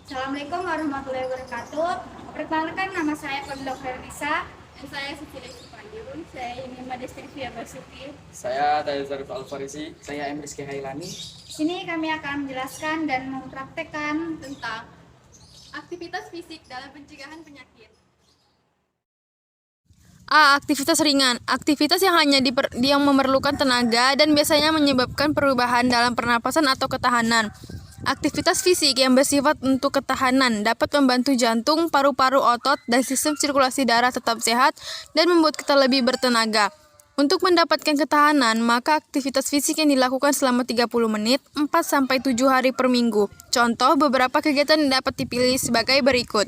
Assalamualaikum warahmatullahi wabarakatuh. Perkenalkan, nama saya Pondok Fernisa. Dan saya Siti Supanjurun, saya Yunima Destri Basuki. Saya dari Zarif Al-Farisi, saya M. Rizky Hailani. Di sini kami akan menjelaskan dan mempraktekkan Tentang aktivitas fisik dalam pencegahan penyakit. A. Aktivitas ringan. Aktivitas yang yang memerlukan tenaga dan biasanya menyebabkan perubahan dalam pernapasan atau ketahanan. Aktivitas fisik yang bersifat untuk ketahanan dapat membantu jantung, paru-paru, otot, dan sistem sirkulasi darah tetap sehat dan membuat kita lebih bertenaga. Untuk mendapatkan ketahanan, maka aktivitas fisik yang dilakukan selama 30 menit, 4-7 hari per minggu. Contoh, beberapa kegiatan yang dapat dipilih sebagai berikut.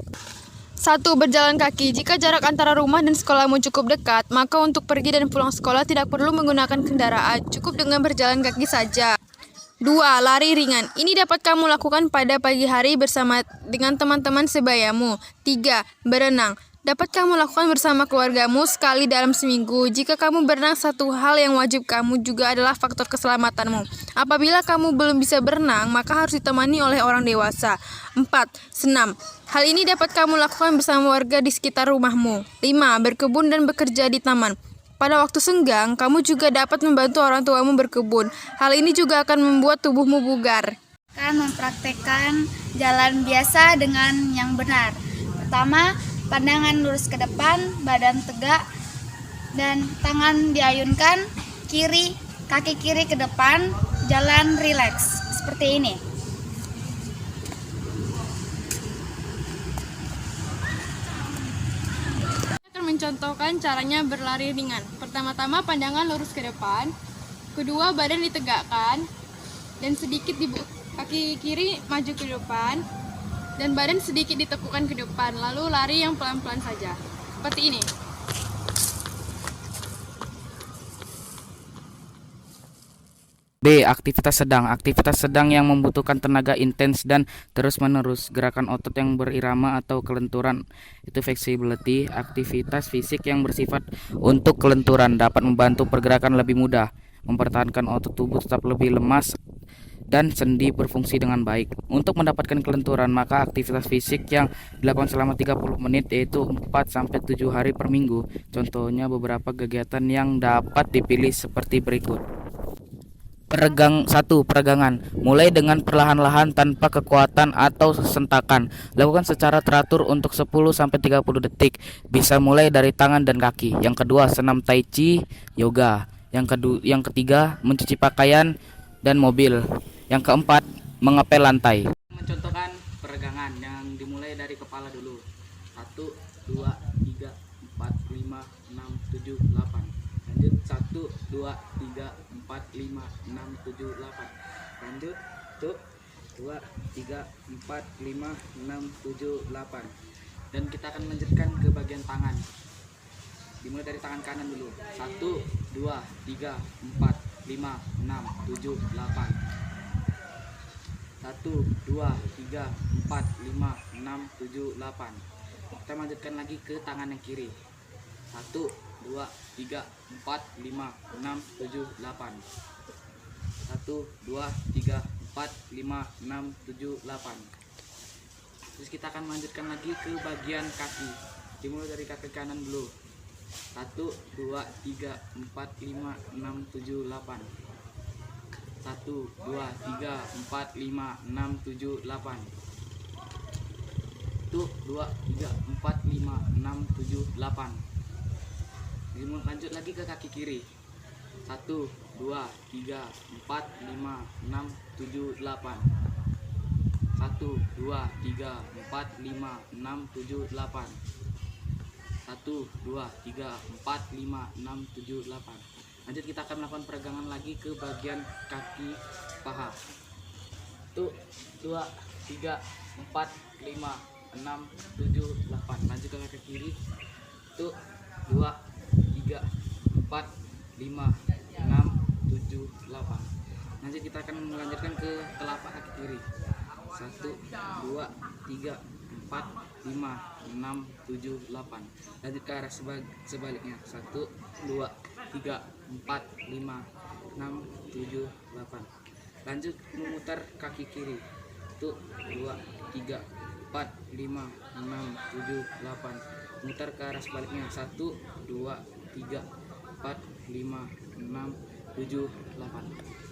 1. Berjalan kaki. Jika jarak antara rumah dan sekolahmu cukup dekat, maka untuk pergi dan pulang sekolah tidak perlu menggunakan kendaraan, cukup dengan berjalan kaki saja. 2. Lari ringan. Ini dapat kamu lakukan pada pagi hari bersama dengan teman-teman sebayamu. 3. Berenang. Dapat kamu lakukan bersama keluargamu sekali dalam seminggu. Jika kamu berenang, satu hal yang wajib kamu juga adalah faktor keselamatanmu. Apabila kamu belum bisa berenang, maka harus ditemani oleh orang dewasa. 4. Senam. Hal ini dapat kamu lakukan bersama warga di sekitar rumahmu. 5. Berkebun dan bekerja di taman. Pada waktu senggang, kamu juga dapat membantu orang tuamu berkebun. Hal ini juga akan membuat tubuhmu bugar. akan mempraktekkan jalan biasa dengan yang benar. Pertama, pandangan lurus ke depan, badan tegak, dan tangan diayunkan kaki kiri ke depan, jalan rileks seperti ini. Mencontohkan caranya berlari ringan. Pertama-tama pandangan lurus ke depan, kedua badan ditegakkan dan sedikit kaki kiri maju ke depan dan badan sedikit ditekukan ke depan, lalu lari yang pelan-pelan saja. Seperti ini. B. Aktivitas sedang. Aktivitas sedang yang membutuhkan tenaga intens dan terus-menerus. Gerakan otot yang berirama atau kelenturan itu flexibility. Aktivitas fisik yang bersifat untuk kelenturan dapat membantu pergerakan lebih mudah, mempertahankan otot tubuh tetap lebih lemas dan sendi berfungsi dengan baik. Untuk mendapatkan kelenturan, maka aktivitas fisik yang dilakukan selama 30 menit yaitu 4-7 hari per minggu. Contohnya beberapa kegiatan yang dapat dipilih seperti berikut. 1. Peregangan. Mulai dengan perlahan-lahan tanpa kekuatan atau sentakan. Lakukan secara teratur untuk 10-30 detik. Bisa mulai dari tangan dan kaki. Yang kedua, senam tai chi, yoga. Yang ketiga, mencuci pakaian dan mobil. Yang keempat, mengepel lantai. Mencontohkan peregangan yang dimulai dari kepala dulu. 1, 2, 3, 4, 5, 6, 7, 8. Lanjut 1, 2, 3, 4, 5, 6, 7, 8. Lanjut tuh 2, 3, 4, 5, 6, 7, 8. Dan kita akan lanjutkan ke bagian tangan. Dimulai dari tangan kanan dulu. 1, 2, 3, 4, 5, 6, 7, 8. 1, 2, 3, 4, 5, 6, 7, 8. Kita lanjutkan lagi ke tangan yang kiri. 1, 2, 3, 4, 5, 6, 7, 8. 1, 2, 3, 4, 5, 6, 7, 8. Terus kita akan melanjutkan lagi ke bagian kaki. Dimulai dari kaki kanan dulu. 1, 2, 3, 4, 5, 6, 7, 8. 1, 2, 3, 4, 5, 6, 7, 8. 1, 2, 3, 4, 5, 6, 7, 8. Lanjut lagi ke kaki kiri. 1, 2, 3, 4, 5, 6, 7, 8. 1, 2, 3, 4, 5, 6, 7, 8. 1, 2, 3, 4, 5, 6, 7, 8. Lanjut kita akan melakukan peregangan lagi ke bagian kaki paha. 1, 2, 3, 4, 5, 6, 7, 8. Lanjut ke kaki kiri. 1, 2, 3, 4, 5, 6, 7, 8. Nanti kita akan melanjutkan ke telapak kaki kiri. 1, 2, 3, 4, 5, 6, 7, 8. Lanjut ke arah sebaliknya. 1, 2, 3, 4, 5, 6, 7, 8. Lanjut memutar kaki kiri. 1, 2, 3, 4, 5, 6, 7, 8. Mutar ke arah sebaliknya. 1, 2, 3, 4, 5, 6, 7, 8.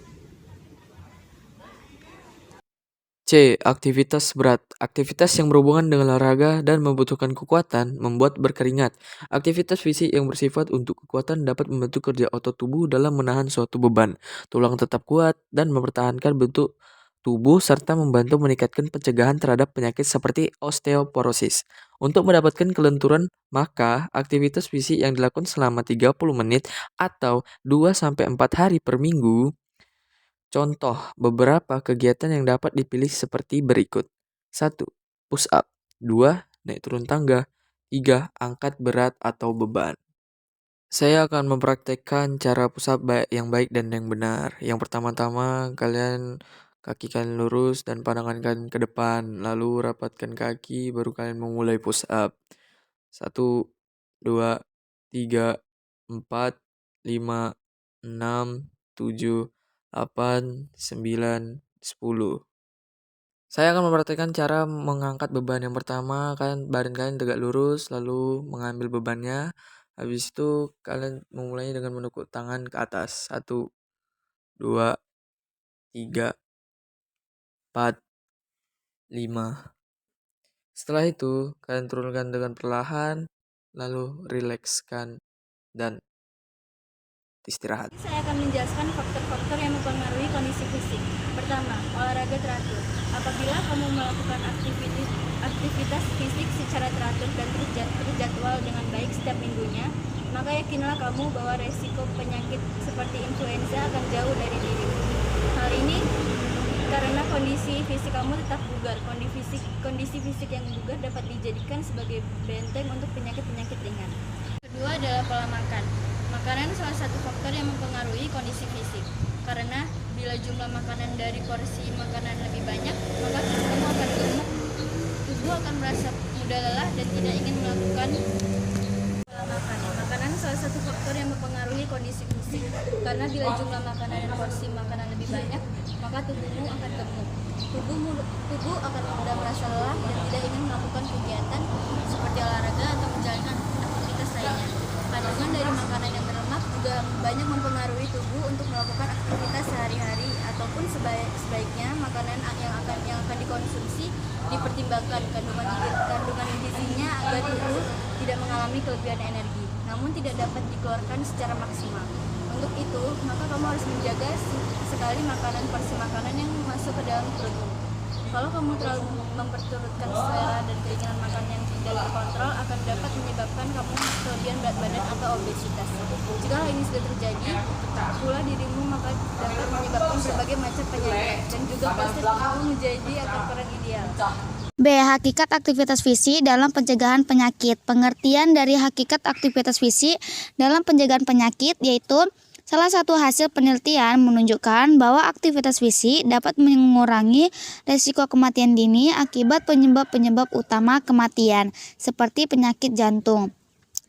C. Aktivitas berat. Aktivitas yang berhubungan dengan olahraga dan membutuhkan kekuatan membuat berkeringat. Aktivitas fisik yang bersifat untuk kekuatan dapat membantu kerja otot tubuh dalam menahan suatu beban. Tulang tetap kuat dan mempertahankan bentuk tubuh serta membantu meningkatkan pencegahan terhadap penyakit seperti osteoporosis. Untuk mendapatkan kelenturan, maka aktivitas fisik yang dilakukan selama 30 menit atau 2-4 hari per minggu. Contoh beberapa kegiatan yang dapat dipilih seperti berikut. 1. Push up. 2. Naik turun tangga. 3. Angkat berat atau beban. Saya akan mempraktekkan cara push up yang baik dan yang benar. Yang pertama-tama, kaki kalian lurus dan pandangan kalian ke depan. Lalu rapatkan kaki, baru kalian memulai push up. 1, 2, 3, 4, 5, 6, 7, 8, 9, 10. Saya akan mempraktikkan cara mengangkat beban. Yang pertama, badan kalian tegak lurus, lalu mengambil bebannya. Habis itu kalian memulainya dengan menekuk tangan ke atas. 1, 2, 3, 4, 5. Setelah itu, kalian turunkan dengan perlahan, lalu rilekskan dan istirahat. Saya akan menjelaskan faktor-faktor yang mempengaruhi kondisi fisik. Pertama, olahraga teratur. Apabila kamu melakukan aktivitas fisik secara teratur dan terjadwal dengan baik setiap minggunya, maka yakinlah kamu bahwa resiko penyakit seperti influenza akan jauh dari dirimu. Hal ini karena kondisi fisik kamu tetap bugar. Kondisi fisik yang bugar dapat dijadikan sebagai benteng untuk penyakit-penyakit ringan. Kedua adalah pola makan. Makanan salah satu faktor yang mempengaruhi kondisi fisik. Karena bila jumlah makanan dari porsi makanan lebih banyak, maka kamu akan gemuk, tubuh akan merasa mudah lelah dan tidak ingin melakukan pola makan. Makanan salah satu faktor yang mempengaruhi kondisi fisik. Karena bila jumlah makanan dan porsi makanan lebih banyak, maka tubuhmu akan gemuk. Tubuh akan mudah merasa lelah dan tidak ingin melakukan kegiatan seperti olahraga atau menjalankan aktivitas lainnya. Kandungan dari makanan yang berlemak juga banyak mempengaruhi tubuh untuk melakukan aktivitas sehari-hari, ataupun sebaiknya makanan yang akan dikonsumsi dipertimbangkan kandungan gizinya agar tubuh tidak mengalami kelebihan energi, namun tidak dapat dikeluarkan secara maksimal. Untuk itu, maka kamu harus menjaga sekali porsi makanan yang masuk ke dalam perutmu. Kalau kamu terlalu memperturutkan selera dan keinginan makan yang tidak terkontrol, akan dapat menyebabkan kamu kelebihan berat badan atau obesitas. Jika hal ini sudah terjadi pula dirimu, maka dapat menyebabkan berbagai macam penyakit dan juga pasti kamu menjadi akan kurang ideal. B. Hakikat aktivitas fisik dalam pencegahan penyakit. Pengertian dari hakikat aktivitas fisik dalam pencegahan penyakit yaitu salah satu hasil penelitian menunjukkan bahwa aktivitas fisik dapat mengurangi risiko kematian dini akibat penyebab-penyebab utama kematian, seperti penyakit jantung.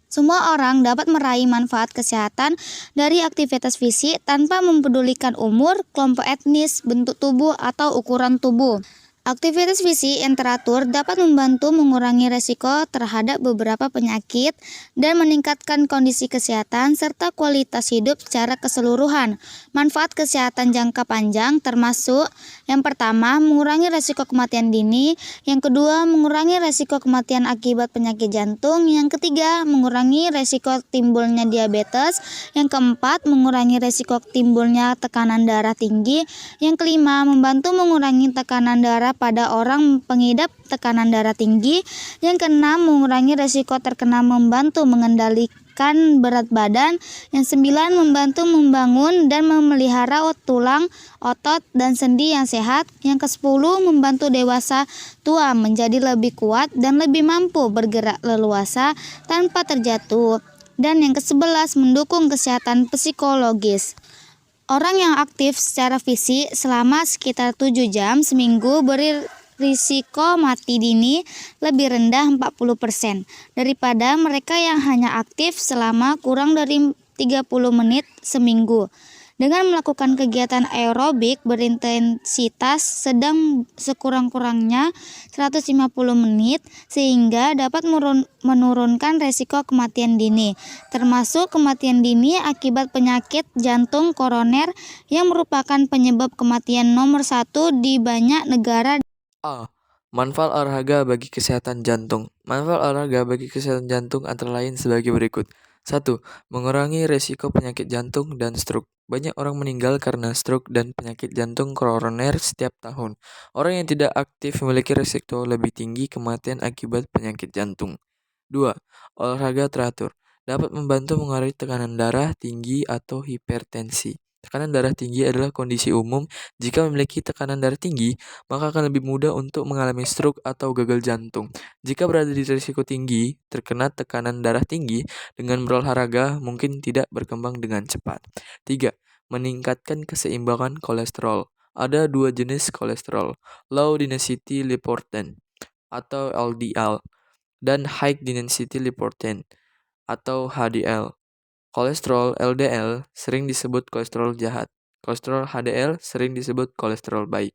Semua orang dapat meraih manfaat kesehatan dari aktivitas fisik tanpa mempedulikan umur, kelompok etnis, bentuk tubuh, atau ukuran tubuh. Aktivitas fisik yang teratur dapat membantu mengurangi risiko terhadap beberapa penyakit dan meningkatkan kondisi kesehatan serta kualitas hidup secara keseluruhan. Manfaat kesehatan jangka panjang termasuk yang pertama, mengurangi risiko kematian dini, yang kedua, mengurangi risiko kematian akibat penyakit jantung, yang ketiga, mengurangi risiko timbulnya diabetes, yang keempat, mengurangi risiko timbulnya tekanan darah tinggi, yang kelima, membantu mengurangi tekanan darah pada orang pengidap tekanan darah tinggi. Yang keenam, mengurangi risiko terkena membantu mengendalikan berat badan. Yang sembilan, membantu membangun dan memelihara tulang, otot, dan sendi yang sehat. Yang kesepuluh, membantu dewasa tua menjadi lebih kuat dan lebih mampu bergerak leluasa tanpa terjatuh. Dan yang ke-11, mendukung kesehatan psikologis. Orang yang aktif secara fisik selama sekitar 7 jam seminggu berisiko mati dini lebih rendah 40% daripada mereka yang hanya aktif selama kurang dari 30 menit seminggu. Dengan melakukan kegiatan aerobik berintensitas sedang sekurang-kurangnya 150 menit sehingga dapat menurunkan resiko kematian dini, termasuk kematian dini akibat penyakit jantung koroner yang merupakan penyebab kematian nomor 1 di banyak negara. A. Manfaat olahraga bagi kesehatan jantung. Manfaat olahraga bagi kesehatan jantung antara lain sebagai berikut. 1. Mengurangi resiko penyakit jantung dan stroke. Banyak orang meninggal karena stroke dan penyakit jantung koroner setiap tahun. Orang yang tidak aktif memiliki risiko lebih tinggi kematian akibat penyakit jantung. 2. Olahraga teratur dapat membantu mengurangi tekanan darah tinggi atau hipertensi. Tekanan darah tinggi adalah kondisi umum. Jika memiliki tekanan darah tinggi, maka akan lebih mudah untuk mengalami stroke atau gagal jantung. Jika berada di risiko tinggi, terkena tekanan darah tinggi, dengan berolahraga mungkin tidak berkembang dengan cepat. 3. Meningkatkan keseimbangan kolesterol. Ada dua jenis kolesterol, low density lipoprotein atau LDL dan high density lipoprotein atau HDL. Kolesterol LDL sering disebut kolesterol jahat. Kolesterol HDL sering disebut kolesterol baik.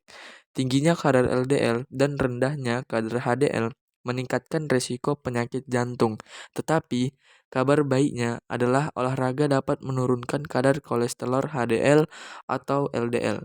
Tingginya kadar LDL dan rendahnya kadar HDL meningkatkan risiko penyakit jantung. Tetapi, kabar baiknya adalah olahraga dapat menurunkan kadar kolesterol HDL atau LDL.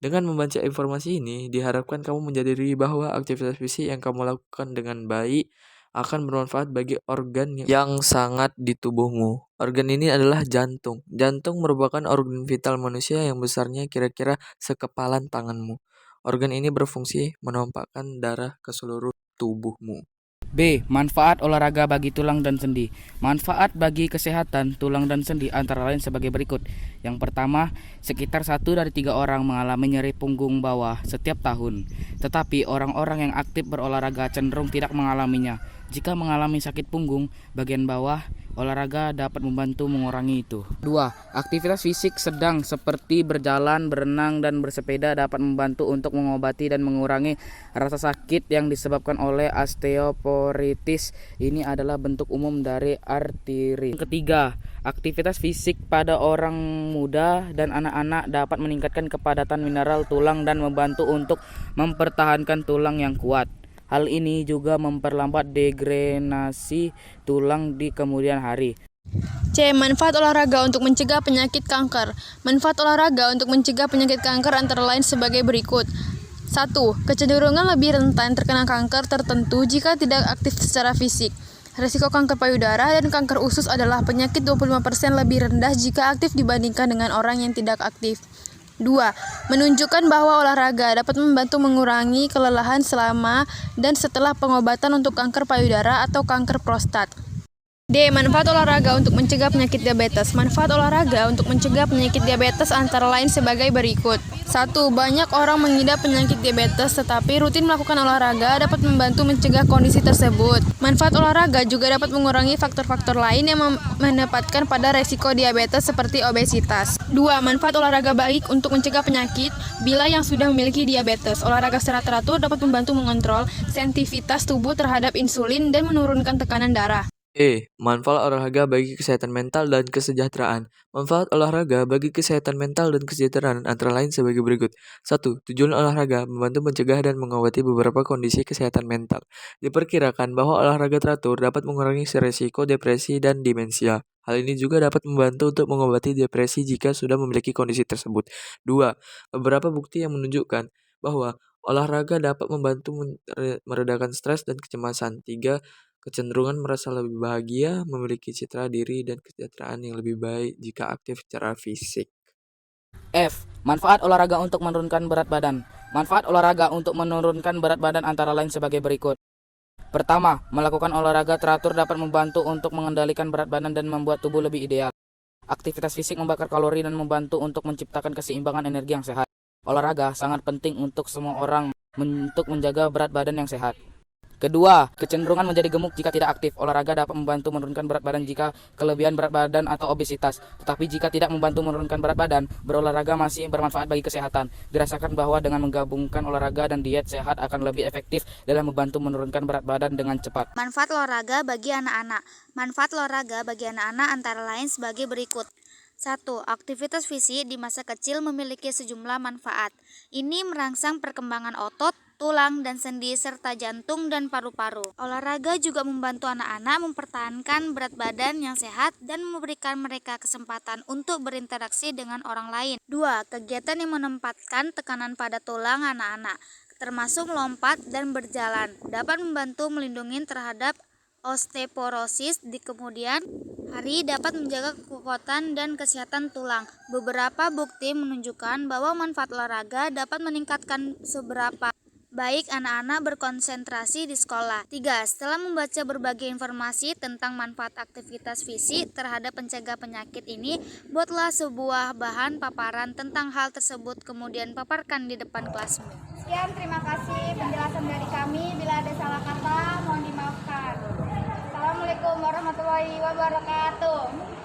Dengan membaca informasi ini, diharapkan kamu menyadari bahwa aktivitas fisik yang kamu lakukan dengan baik akan bermanfaat bagi organ yang sangat di tubuhmu. Organ ini adalah jantung. Jantung merupakan organ vital manusia yang besarnya kira-kira sekepalan tanganmu. Organ ini berfungsi menumpahkan darah ke seluruh tubuhmu. B. Manfaat olahraga bagi tulang dan sendi. Manfaat bagi kesehatan tulang dan sendi antara lain sebagai berikut. Yang pertama, sekitar 1 dari 3 orang mengalami nyeri punggung bawah setiap tahun. Tetapi orang-orang yang aktif berolahraga cenderung tidak mengalaminya. Jika mengalami sakit punggung bagian bawah, olahraga dapat membantu mengurangi itu. 2. Aktivitas fisik sedang seperti berjalan, berenang, dan bersepeda dapat membantu untuk mengobati dan mengurangi rasa sakit yang disebabkan oleh osteoporosis. Ini adalah bentuk umum dari artritis. Yang ketiga, aktivitas fisik pada orang muda dan anak-anak dapat meningkatkan kepadatan mineral tulang dan membantu untuk mempertahankan tulang yang kuat. Hal ini juga memperlambat degenerasi tulang di kemudian hari. C. Manfaat olahraga untuk mencegah penyakit kanker. Manfaat olahraga untuk mencegah penyakit kanker antara lain sebagai berikut. 1. Kecenderungan lebih rentan terkena kanker tertentu jika tidak aktif secara fisik. Risiko kanker payudara dan kanker usus adalah penyakit 25% lebih rendah jika aktif dibandingkan dengan orang yang tidak aktif. 2. Menunjukkan bahwa olahraga dapat membantu mengurangi kelelahan selama dan setelah pengobatan untuk kanker payudara atau kanker prostat. D. Manfaat olahraga untuk mencegah penyakit diabetes. Manfaat olahraga untuk mencegah penyakit diabetes antara lain sebagai berikut. 1. Banyak orang mengidap penyakit diabetes, tetapi rutin melakukan olahraga dapat membantu mencegah kondisi tersebut. Manfaat olahraga juga dapat mengurangi faktor-faktor lain yang menempatkan pada resiko diabetes seperti obesitas. 2. Manfaat olahraga baik untuk mencegah penyakit bila yang sudah memiliki diabetes. Olahraga secara teratur dapat membantu mengontrol sensitivitas tubuh terhadap insulin dan menurunkan tekanan darah. Manfaat olahraga bagi kesehatan mental dan kesejahteraan. Manfaat olahraga bagi kesehatan mental dan kesejahteraan antara lain sebagai berikut. 1. Tujuan olahraga membantu mencegah dan mengobati beberapa kondisi kesehatan mental. Diperkirakan bahwa olahraga teratur dapat mengurangi risiko depresi dan demensia. Hal ini juga dapat membantu untuk mengobati depresi jika sudah memiliki kondisi tersebut. 2. Beberapa bukti yang menunjukkan bahwa olahraga dapat membantu meredakan stres dan kecemasan. 3. Kecenderungan merasa lebih bahagia, memiliki citra diri dan kesejahteraan yang lebih baik jika aktif secara fisik. F. Manfaat olahraga untuk menurunkan berat badan. Manfaat olahraga untuk menurunkan berat badan antara lain sebagai berikut. Pertama, melakukan olahraga teratur dapat membantu untuk mengendalikan berat badan dan membuat tubuh lebih ideal. Aktivitas fisik membakar kalori dan membantu untuk menciptakan keseimbangan energi yang sehat. Olahraga sangat penting untuk semua orang untuk menjaga berat badan yang sehat. Kedua, kecenderungan menjadi gemuk jika tidak aktif. Olahraga dapat membantu menurunkan berat badan jika kelebihan berat badan atau obesitas. Tetapi jika tidak membantu menurunkan berat badan, berolahraga masih bermanfaat bagi kesehatan. Dirasakan bahwa dengan menggabungkan olahraga dan diet sehat akan lebih efektif dalam membantu menurunkan berat badan dengan cepat. Manfaat olahraga bagi anak-anak. Manfaat olahraga bagi anak-anak antara lain sebagai berikut. 1. Aktivitas fisik di masa kecil memiliki sejumlah manfaat. Ini merangsang perkembangan otot, tulang dan sendi serta jantung dan paru-paru. Olahraga juga membantu anak-anak mempertahankan berat badan yang sehat dan memberikan mereka kesempatan untuk berinteraksi dengan orang lain. 2. Kegiatan yang menempatkan tekanan pada tulang anak-anak, termasuk melompat dan berjalan, dapat membantu melindungi terhadap osteoporosis di kemudian hari, dapat menjaga kekuatan dan kesehatan tulang. Beberapa bukti menunjukkan bahwa manfaat olahraga dapat meningkatkan seberapa baik anak-anak berkonsentrasi di sekolah. 3. Setelah membaca berbagai informasi tentang manfaat aktivitas fisik terhadap pencegah penyakit ini, buatlah sebuah bahan paparan tentang hal tersebut kemudian paparkan di depan kelasmu. Sekian, terima kasih penjelasan dari kami. Bila ada salah kata, mohon dimaafkan. Assalamualaikum warahmatullahi wabarakatuh.